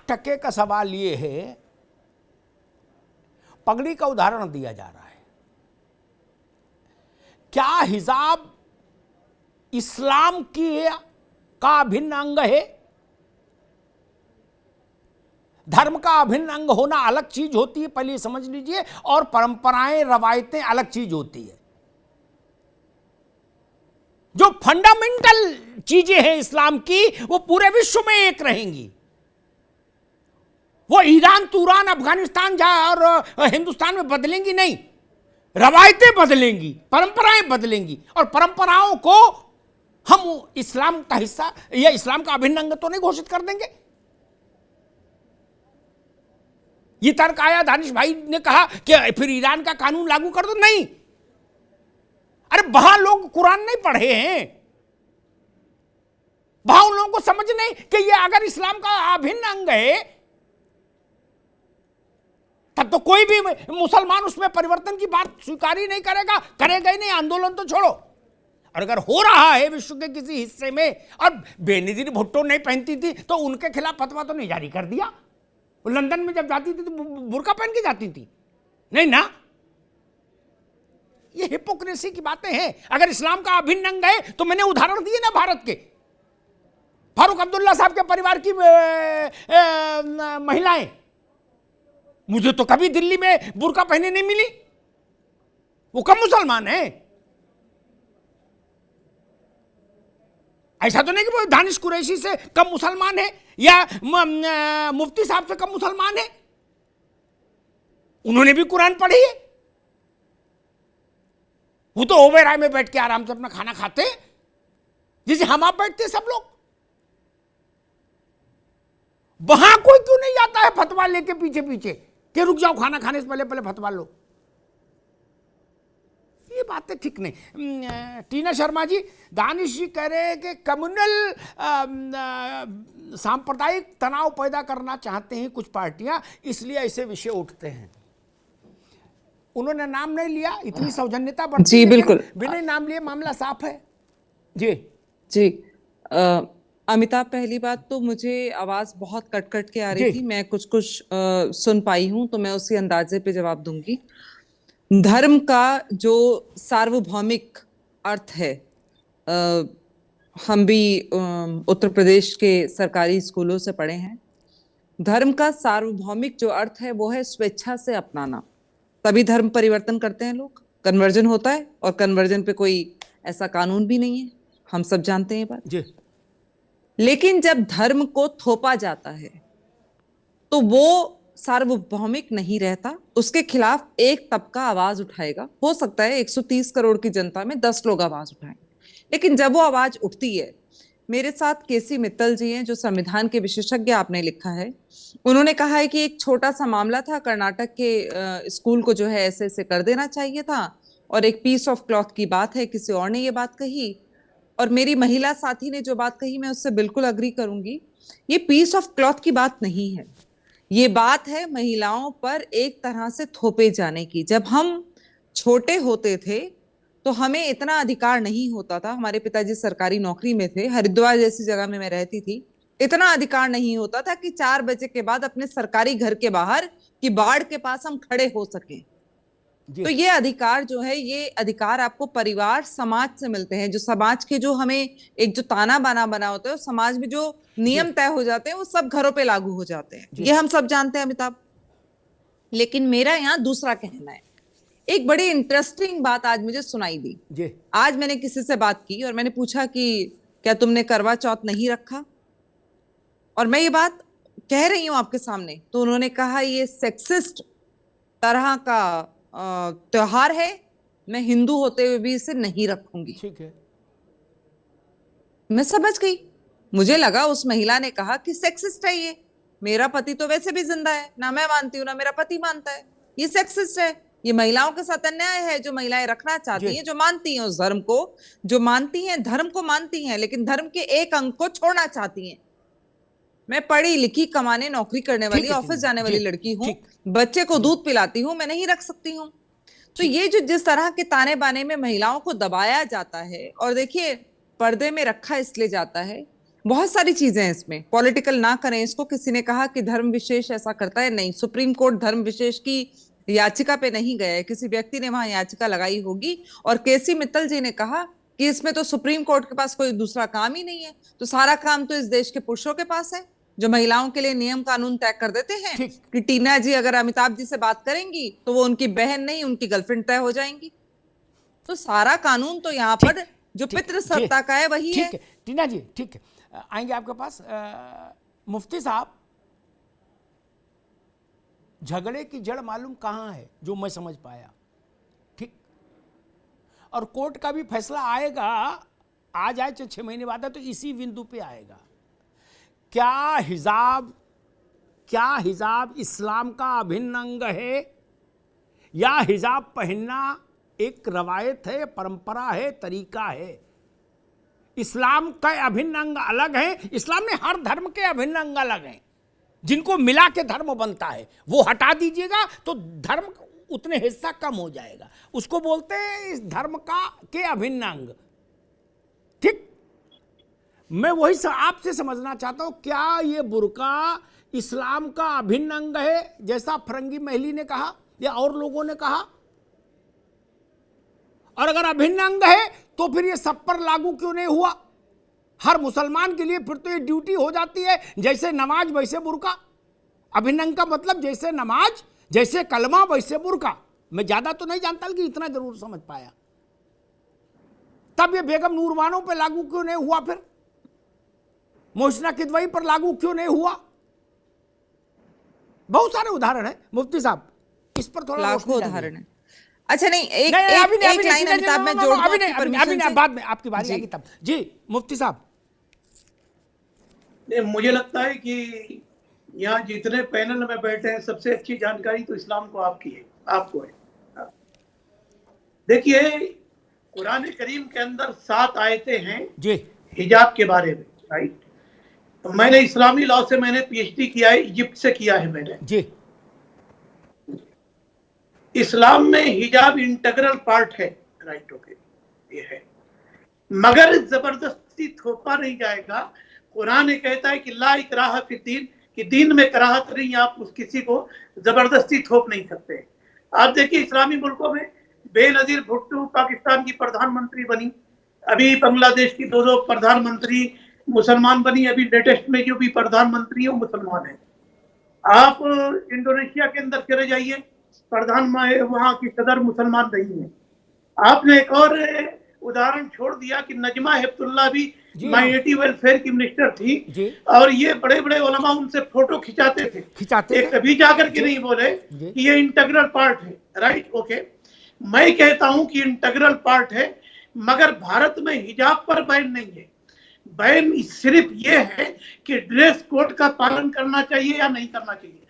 टके का सवाल ये है, पगड़ी का उदाहरण दिया जा रहा है, क्या हिजाब इस्लाम का अभिन्न अंग है? धर्म का अभिन्न अंग होना अलग चीज होती है, पहले समझ लीजिए, और परंपराएं रवायतें अलग चीज होती है। जो फंडामेंटल चीजें हैं इस्लाम की, वो पूरे विश्व में एक रहेंगी। वो ईरान, तुरान, अफगानिस्तान और हिंदुस्तान में बदलेंगी नहीं, रवायतें बदलेंगी, परंपराएं बदलेंगी, और परंपराओं को हम इस्लाम का हिस्सा या इस्लाम का अभिन्न अंग तो नहीं घोषित कर देंगे। ये तर्क आया, दानिश भाई ने कहा कि फिर ईरान का कानून लागू कर दो। नहीं, अरे वहां लोग कुरान नहीं पढ़े हैं, वहां उन लोगों को समझ नहीं कि ये अगर इस्लाम का अभिन्न अंग है तब तो कोई भी मुसलमान उसमें परिवर्तन की बात स्वीकार ही नहीं करेगा, करेगा ही नहीं, आंदोलन तो छोड़ो। और अगर हो रहा है विश्व के किसी हिस्से में, और बेनजीर भुट्टो नहीं पहनती थी तो उनके खिलाफ फतवा तो नहीं जारी कर दिया? वो लंदन में जब जाती थी तो बुर्का पहन के जाती थी? नहीं ना। ये हिपोक्रेसी की बातें हैं। अगर इस्लाम का अभिन्न अंग है तो मैंने उदाहरण दिए ना भारत के, फारूक अब्दुल्ला साहब के परिवार की महिलाएं, मुझे तो कभी दिल्ली में बुर्का पहने नहीं मिली। वो कम मुसलमान है? ऐसा तो नहीं कि वो दानिश कुरैशी से कम मुसलमान है या मुफ्ती साहब से कम मुसलमान है। उन्होंने भी कुरान पढ़ी है। वो तो ओबेराय में बैठ के आराम से अपना खाना खाते जैसे हम आप बैठते सब लोग। वहां कोई क्यों नहीं जाता है फतवा लेके पीछे पीछे कि रुक जाओ, खाना खाने से पहले पहले फतवा लो? ये बातें ठीक नहीं। टीना शर्मा जी, दानिश जी कह रहे हैं कि कम्युनल सांप्रदायिक तनाव पैदा करना चाहते हैं कुछ पार्टियां, इसलिए ऐसे विषय उठते हैं। उन्होंने नाम नहीं लिया, इतनी सौजन्यता बढ़ती जी बिल्कुल, बिना नाम लिए मामला साफ है। जी जी अमिताभ, पहली बात तो मुझे आवाज बहुत कट कट के आ रही थी, मैं कुछ कुछ सुन पाई हूं, तो मैं उसी अंदाजे पे जवाब दूंगी। धर्म का जो सार्वभौमिक अर्थ है, हम भी उत्तर प्रदेश के सरकारी स्कूलों से पढ़े हैं। धर्म का सार्वभौमिक जो अर्थ है वो है स्वेच्छा से अपनाना। तभी धर्म परिवर्तन करते हैं लोग, कन्वर्जन होता है, और कन्वर्जन पे कोई ऐसा कानून भी नहीं है, हम सब जानते हैं ये बात जी। लेकिन जब धर्म को थोपा जाता है तो वो सार्वभौमिक नहीं रहता, उसके खिलाफ एक तबका आवाज उठाएगा। हो सकता है 130 करोड़ की जनता में 10 लोग आवाज उठाएं, लेकिन जब वो आवाज उठती है, मेरे साथ केसी मित्तल जी हैं जो संविधान के विशेषज्ञ, आपने लिखा है, उन्होंने कहा है कि एक छोटा सा मामला था, कर्नाटक के स्कूल को जो है ऐसे ऐसे कर देना चाहिए था, और एक पीस ऑफ क्लॉथ की बात है, किसी और ने ये बात कही, और मेरी महिला साथी ने जो बात कही मैं उससे बिल्कुल अग्री करूंगी। ये पीस ऑफ क्लॉथ की बात नहीं है, ये बात है महिलाओं पर एक तरह से थोपे जाने की। जब हम छोटे होते थे तो हमें इतना अधिकार नहीं होता था, हमारे पिताजी सरकारी नौकरी में थे, हरिद्वार जैसी जगह में मैं रहती थी, इतना अधिकार नहीं होता था कि 4 बजे के बाद अपने सरकारी घर के बाहर की बाड़ के पास हम खड़े हो सकें। तो ये अधिकार जो है, ये अधिकार आपको परिवार समाज से मिलते हैं। जो समाज के जो हमें एक जो ताना बाना बना होता है, समाज में जो नियम तय हो जाते हैं वो सब घरों पे लागू हो जाते हैं, ये हम सब जानते हैं अमिताभ। लेकिन मेरा यहाँ दूसरा कहना है, एक बड़ी इंटरेस्टिंग बात आज मुझे सुनाई दी। आज मैंने किसी से बात की और मैंने पूछा कि क्या तुमने करवा चौथ नहीं रखा, और मैं ये बात कह रही हूं आपके सामने, तो उन्होंने कहा ये सेक्सिस्ट तरह का त्योहार है, मैं हिंदू होते हुए भी इसे नहीं रखूंगी। ठीक है, मैं समझ गई, मुझे लगा उस महिला ने कहा कि सेक्सिस्ट है ये, मेरा पति तो वैसे भी जिंदा है, ना मैं मानती हूं ना मेरा पति मानता है, ये सेक्सिस्ट है, ये महिलाओं के साथ अन्याय है जो महिलाएं रखना चाहती हैं, जो मानती हैं उस धर्म को, जो मानती हैं धर्म को मानती हैं, लेकिन धर्म के एक अंग को छोड़ना चाहती हैं। मैं पढ़ी लिखी कमाने नौकरी करने वाली ऑफिस जाने वाली लड़की हूँ, बच्चे को दूध पिलाती हूँ, मैं नहीं रख सकती हूँ। तो ये जो जिस तरह के ताने बाने में महिलाओं को दबाया जाता है, और देखिए पर्दे में रखा इसलिए जाता है, बहुत सारी चीजें हैं इसमें, पॉलिटिकल ना करें इसको। किसी ने कहा कि धर्म विशेष ऐसा करता है, नहीं, सुप्रीम कोर्ट धर्म विशेष की याचिका पे नहीं गया है, किसी व्यक्ति ने वहां याचिका लगाई होगी। और केसी मित्तल जी ने कहा कि इसमें तो सुप्रीम कोर्ट के पास कोई दूसरा काम ही नहीं है, तो सारा काम तो इस देश के पुरुषों के पास है, जो महिलाओं के लिए नियम कानून तय कर देते हैं ठीक। कि टीना जी अगर अमिताभ जी से बात करेंगी तो वो उनकी बहन नहीं, उनकी गर्लफ्रेंड तय हो जाएंगी। तो सारा कानून तो यहाँ पर जो ठीक, पितृ सत्ता का है वही है। ठीक है टीना जी, ठीक है, आएंगे आपके पास। मुफ्ती साहब, झगड़े की जड़ मालूम कहां है, जो मैं समझ पाया, ठीक, और कोर्ट का भी फैसला आएगा, आ जाए 6 महीने बाद है, तो इसी बिंदु पे आएगा। क्या हिजाब इस्लाम का अभिन्न अंग है, या हिजाब पहनना एक रवायत है, परंपरा है, तरीका है? इस्लाम का अभिन्न अंग अलग है। इस्लाम में हर धर्म के अभिन्न अंग अलग हैं, जिनको मिला के धर्म बनता है। वो हटा दीजिएगा तो धर्म उतने हिस्सा कम हो जाएगा, उसको बोलते हैं इस धर्म के अभिन्न अंग। ठीक, मैं वही आपसे समझना चाहता हूं, क्या ये बुर्का इस्लाम का अभिन्न अंग है, जैसा फरंगी महली ने कहा या और लोगों ने कहा? और अगर अभिन्न अंग है तो फिर ये सब पर लागू क्यों नहीं हुआ? हर मुसलमान के लिए फिर तो ये ड्यूटी हो जाती है, जैसे नमाज वैसे बुर्का। अभिन्न अंग का मतलब जैसे नमाज, जैसे कलमा वैसे बुर्का। मैं ज्यादा तो नहीं जानता, लेकिन इतना जरूर समझ पाया। तब ये बेगम नूरबानो पे लागू क्यों नहीं हुआ? फिर मोहसिना किदवई पर लागू क्यों नहीं हुआ? बहुत सारे उदाहरण हैं मुफ्ती साहब, इस पर थोड़ा लाखों उदाहरण है। अच्छा, नहीं, एक लाइन अमिताभ में जोड़ दूं, अभी नहीं, बाद में आपकी बारी आएगी तब। जी मुफ्ती साहब। मुझे लगता है कि यहाँ जितने पैनल में बैठे हैं, सबसे अच्छी जानकारी तो इस्लाम को आपकी है, आपको है। देखिए, कुरान करीम के अंदर 7 आयतें हैं जी हिजाब के बारे में, राइट? तो मैंने इस्लामी लॉ से मैंने पीएचडी किया है, इजिप्ट से किया है मैंने जी। इस्लाम में हिजाब इंटीग्रल पार्ट है, राइट? ओके, ये है, मगर जबरदस्ती थोपा नहीं जाएगा। कुरान कहता है कि ला इकराह फिद्दीन, कि दीन में कराहत नहीं, आप उस किसी को जबरदस्ती थोप नहीं सकते। आप देखिए, इस्लामी मुल्कों में बेनजीर भुट्टो पाकिस्तान की प्रधानमंत्री बनी, अभी बांग्लादेश की 2 प्रधानमंत्री मुसलमान बनी, अभी लेटेस्ट में जो भी प्रधानमंत्री है वो मुसलमान है। आप इंडोनेशिया के अंदर चले जाइए, प्रधान वहां की सदर मुसलमान नहीं है। आपने एक और उदाहरण छोड़ दिया कि नजमा हेपतुल्ला भी माइनॉरिटी वेलफेयर की मिनिस्टर थी, और ये बड़े बड़े उलमा उनसे फोटो खिंचाते थे। एक कभी जाकर के नहीं बोले कि ये इंटीग्रल पार्ट है, राइट? ओके, मैं कहता हूं कि इंटीग्रल पार्ट है, मगर भारत में हिजाब पर बैन नहीं है। बैन सिर्फ ये है कि ड्रेस कोड का पालन करना चाहिए या नहीं करना चाहिए।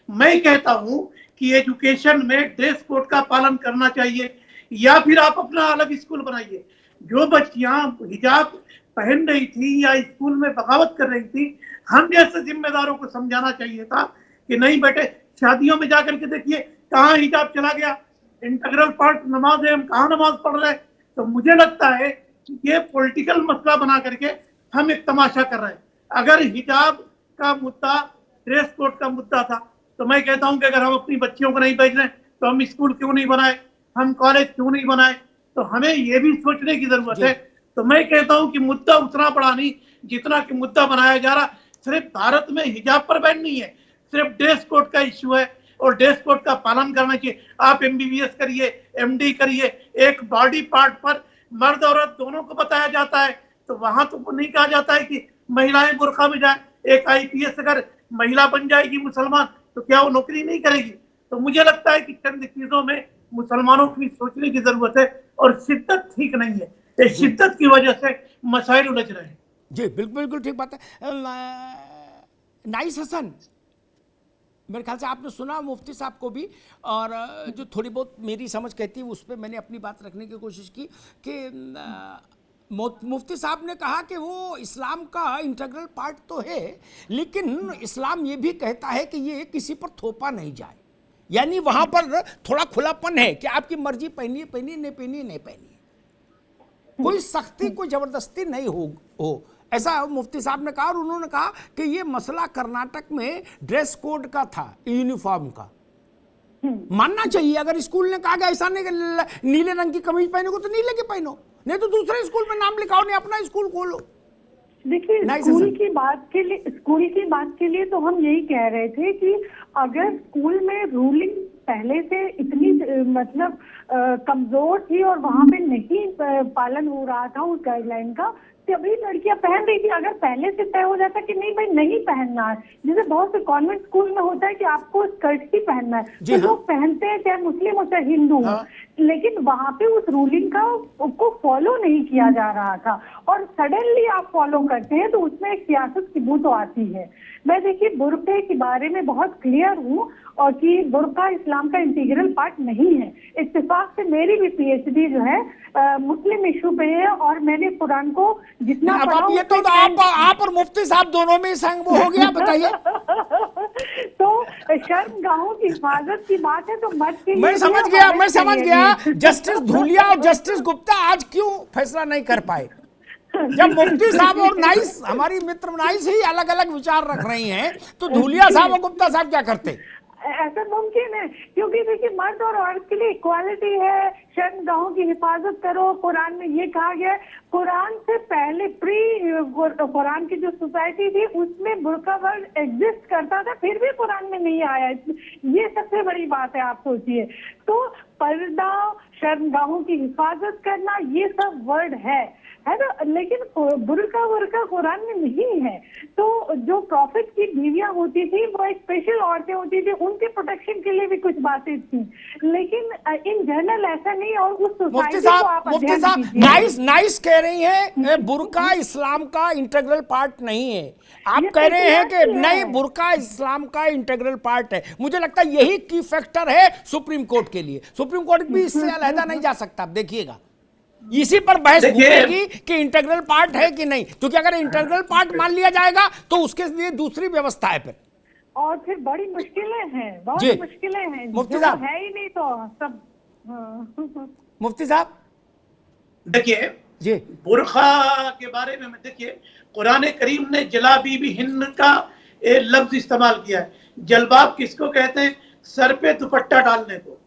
मैं कहता हूं कि एजुकेशन में ड्रेस कोड का पालन करना चाहिए, या फिर आप अपना अलग स्कूल बनाइए। जो बच्चियां हिजाब पहन रही थी या स्कूल में बगावत कर रही थी, हम जैसे जिम्मेदारों को समझाना चाहिए था कि नहीं बेटे, शादियों में जाकर के देखिए कहाँ हिजाब चला गया। इंटीग्रल पार्ट नमाज है, हम कहाँ नमाज पढ़ रहे हैं? तो मुझे लगता है कि ये पॉलिटिकल मसला बना करके हम एक तमाशा कर रहे हैं। अगर हिजाब का मुद्दा ड्रेस कोड का मुद्दा था, तो मैं कहता हूं कि अगर हम अपनी बच्चियों को नहीं भेज रहे तो हम स्कूल क्यों नहीं बनाए, हम कॉलेज क्यों नहीं बनाए? तो हमें ये भी सोचने की जरूरत है। तो मैं कहता हूं कि मुद्दा उतना बड़ा नहीं जितना कि मुद्दा बनाया जा रहा। सिर्फ भारत में हिजाब पर बैन नहीं है, सिर्फ ड्रेस कोड का इश्यू है, और ड्रेस कोड का पालन करना चाहिए। आप MBBS करिए, MD करिए, एक बॉडी पार्ट पर मर्द औरत दोनों को बताया जाता है, तो वहां तो नहीं कहा जाता है कि महिलाएं बुर्का में जाए। एक IPS अगर महिला बन जाएगी मुसलमान, तो क्या वो नौकरी नहीं करेगी? तो मुझे लगता है कि चंद चीजों में मुसलमानों को भी सोचने की जरूरत है, और शिद्दत ठीक नहीं है। इस शिद्दत की वजह से मसाइल उलझ रहे हैं। जी बिल्कुल बिल्कुल ठीक बात है। नाइस हसन, मेरे ख्याल से आपने सुना मुफ्ती साहब को भी, और जो थोड़ी बहुत मेरी समझ कहती है उस पर मैंने अपनी बात रखने की कोशिश की कि मुफ्ती साहब ने कहा कि वो इस्लाम का इंटीग्रल पार्ट तो है, लेकिन इस्लाम ये भी कहता है कि ये किसी पर थोपा नहीं जाए। यानी वहां पर थोड़ा खुलापन है कि आपकी मर्जी, पहनिए पहनिए, नहीं पहनिए नहीं पहनिए, कोई सख्ती कोई जबरदस्ती नहीं हो ऐसा मुफ्ती साहब ने कहा। और उन्होंने कहा कि ये मसला कर्नाटक में ड्रेस कोड का था, यूनिफॉर्म का। मानना चाहिए, अगर स्कूल ने कहा कि ऐसा नहीं कि नीले रंग की कमीज पहने को तो नीले की पहनो, नहीं तो दूसरे स्कूल में नाम लिखाओ, नहीं अपना स्कूल खोलो। देखिए, स्कूल की बात के लिए तो हम यही कह रहे थे कि अगर स्कूल में रूलिंग पहले से इतनी मतलब कमजोर थी और वहां पे नहीं पालन हो रहा था उस गाइडलाइन का, तभी लड़कियां पहन रही थी। अगर पहले से तय हो जाता कि नहीं भाई नहीं पहनना है, जैसे बहुत से कॉन्वेंट स्कूल में होता है कि आपको स्कर्ट ही पहनना है, तो लोग पहनते हैं, चाहे मुस्लिम हो चाहे हिंदू हो। लेकिन वहां पे उस रूलिंग को फॉलो नहीं किया जा रहा था, और सडनली आप फॉलो करते हैं तो उसमें एक सियासत की बू तो आती है। मैं देखिए बुर्के के बारे में बहुत क्लियर हूँ, और कि बुर्का इस्लाम का इंटीग्रल पार्ट नहीं है। इत्तेफाक से मेरी भी पीएचडी जो है मुस्लिम इशू पे है, और मैंने कुरान को जितना अब आप ये तो आप और मुफ्ती साहब दोनों में संग वो हो गया, बताइए। तो शर्मगाहों की हिफाजत की बात है, तो मत के मैं समझ गया जस्टिस धूलिया और जस्टिस गुप्ता आज क्यों फैसला नहीं कर पाए, जब मुफ्ती साहब और नाइस, हमारी मित्र नाइस ही अलग अलग विचार रख रही हैं, तो धूलिया साहब और गुप्ता साहब क्या करते? ऐसा मुमकिन है, क्योंकि देखिए मर्द और औरत के लिए इक्वालिटी है, शर्मगाहों की हिफाजत करो। कुरान में ये कहा गया है, कुरान से पहले कुरान की जो सोसाइटी थी उसमें बुर्का वर्ड एग्जिस्ट करता था, फिर भी कुरान में नहीं आया। ये सबसे बड़ी बात है, आप सोचिए। तो पर्दा, शर्मगाहों की हिफाजत करना, ये सब वर्ड है ना, लेकिन बुर्का कुरान में नहीं है। तो जो प्रॉफिट की बीवियां होती थी वो एक स्पेशल औरतें होती थी, उनके प्रोटेक्शन के लिए भी कुछ बातें थी, लेकिन इन जनरल ऐसा नहीं। और उस सोसाइटी को आप मुफ्ती साहब नाइस कह रही है बुर्का इस्लाम का इंटीग्रल पार्ट नहीं है, आप कह रहे हैं कि नहीं बुर्का इस्लाम का इंटीग्रल पार्ट है। मुझे लगता है यही की फैक्टर है सुप्रीम कोर्ट के लिए। सुप्रीम कोर्ट भी इससे अलहदा नहीं जा सकता। आप देखिएगा इसी पर बहस घूमेगी कि इंटीग्रल पार्ट है कि नहीं, क्योंकि अगर इंटीग्रल पार्ट मान लिया जाएगा तो उसके लिए दूसरी व्यवस्था है फिर, और फिर बड़ी मुश्किलें हैं, बहुत मुश्किलें हैं। मुफ्ती साहब है ही नहीं तो सब। मुफ्ती साहब देखिए जी, बुरखा के बारे में देखिए, कुरान करीम ने जलाबीबी हिंद का एक लफ्ज इस्तेमाल किया है। जलबाब किसको कहते हैं? सर पे दुपट्टा डालने को,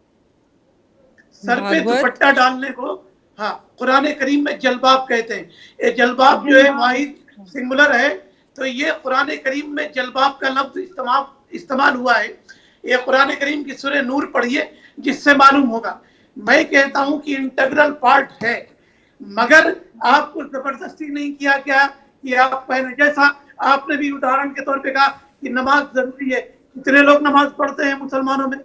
सर पे दुपट्टा डालने को, हाँ, कुरान करीम में जलबाब कहते हैं। ये जलबाब जो है वाहिद सिंगुलर है, तो ये कुरान करीम में जलबाब का लफ्ज इस्तेमाल हुआ है। ये कुरान करीम की सूरह नूर पढ़िए, जिससे मालूम होगा। मैं कहता हूं कि इंटीग्रल पार्ट है, मगर आपको जबरदस्ती नहीं किया गया कि आप पहले, जैसा आपने भी उदाहरण के तौर पे कहा कि नमाज जरूरी है। कितने लोग नमाज पढ़ते हैं मुसलमानों में?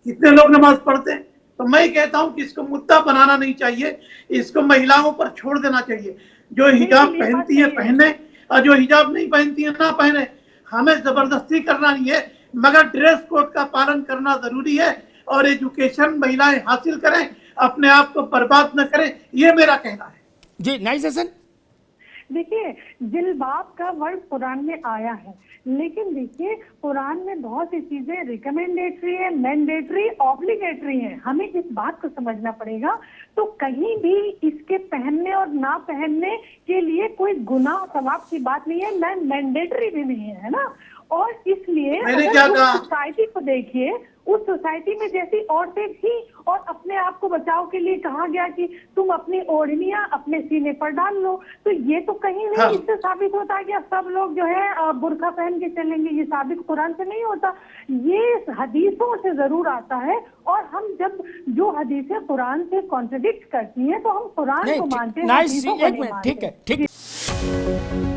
कितने लोग नमाज पढ़ते हैं? तो मैं कहता हूं कि इसको मुद्दा बनाना नहीं चाहिए, इसको महिलाओं पर छोड़ देना चाहिए। जो हिजाब पहनती है पहने, और जो हिजाब नहीं पहनती है ना पहने। हमें जबरदस्ती करना नहीं है, मगर ड्रेस कोड का पालन करना जरूरी है, और एजुकेशन महिलाएं हासिल करें, अपने आप को बर्बाद न करें, ये मेरा कहना है। जी नाइस हसन। देखिए, जिलबाब का वर्ड कुरान में आया है, लेकिन देखिए कुरान में बहुत सी चीजें रिकमेंडेटरी है, मैंडेटरी, ऑब्लिगेटरी है। हमें इस बात को समझना पड़ेगा। तो कहीं भी इसके पहनने और ना पहनने के लिए कोई गुनाह सवाब की बात नहीं है, मैंडेटरी भी नहीं है ना। और इसलिए सोसाइटी को देखिए, उस सोसाइटी में जैसी औरतें थी और अपने आप को बचाव के लिए कहा गया कि तुम अपनी ओढ़नियां अपने सीने पर डाल लो, तो ये तो कहीं नहीं इससे साबित होता है कि अब सब लोग जो है बुर्का पहन के चलेंगे। ये साबित कुरान से नहीं होता, ये हदीसों से जरूर आता है। और हम जब जो हदीसें कुरान से कॉन्ट्रडिक्ट करती हैं तो हम कुरान को मानते हैं, हदीसों को नहीं मानते। ठीक है।